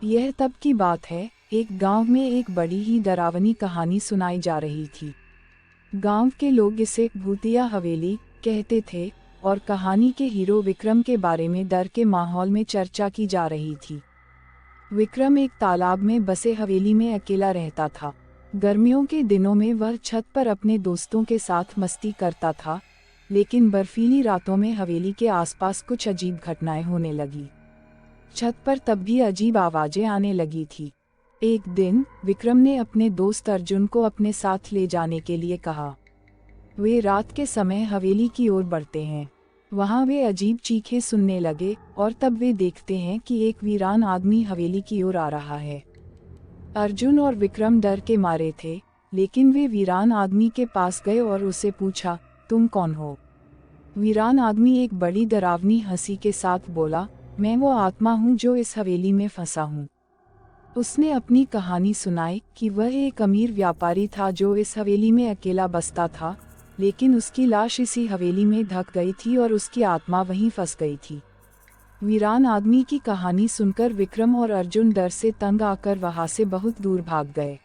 यह तब की बात है, एक गांव में एक बड़ी ही डरावनी कहानी सुनाई जा रही थी। गांव के लोग इसे भूतिया हवेली कहते थे और कहानी के हीरो विक्रम के बारे में डर के माहौल में चर्चा की जा रही थी। विक्रम एक तालाब में बसे हवेली में अकेला रहता था। गर्मियों के दिनों में वह छत पर अपने दोस्तों के साथ मस्ती करता था, लेकिन बर्फीली रातों में हवेली के आसपास कुछ अजीब घटनाएं होने लगी। छत पर तब भी अजीब आवाजें आने लगी थी। एक दिन विक्रम ने अपने दोस्त अर्जुन को अपने साथ ले जाने के लिए कहा। वे रात के समय हवेली की ओर बढ़ते हैं। वहां वे अजीब चीखें सुनने लगे और तब वे देखते हैं कि एक वीरान आदमी हवेली की ओर आ रहा है। अर्जुन और विक्रम डर के मारे थे, लेकिन वे वीरान आदमी के पास गए और उसे पूछा, तुम कौन हो? वीरान आदमी एक बड़ी डरावनी हंसी के साथ बोला, मैं वो आत्मा हूँ जो इस हवेली में फंसा हूँ। उसने अपनी कहानी सुनाई कि वह एक अमीर व्यापारी था जो इस हवेली में अकेला बसता था, लेकिन उसकी लाश इसी हवेली में ढक गई थी और उसकी आत्मा वहीं फंस गई थी। वीरान आदमी की कहानी सुनकर विक्रम और अर्जुन डर से तंग आकर वहां से बहुत दूर भाग गए।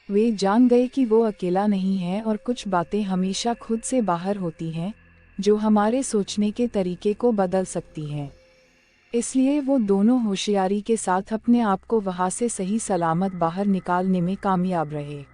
वे जान गए कि वो अकेला नहीं है और कुछ बातें हमेशा खुद से बाहर होती हैं, जो हमारे सोचने के तरीके को बदल सकती हैं। इसलिए वो दोनों होशियारी के साथ अपने आप को वहां से सही सलामत बाहर निकालने में कामयाब रहे।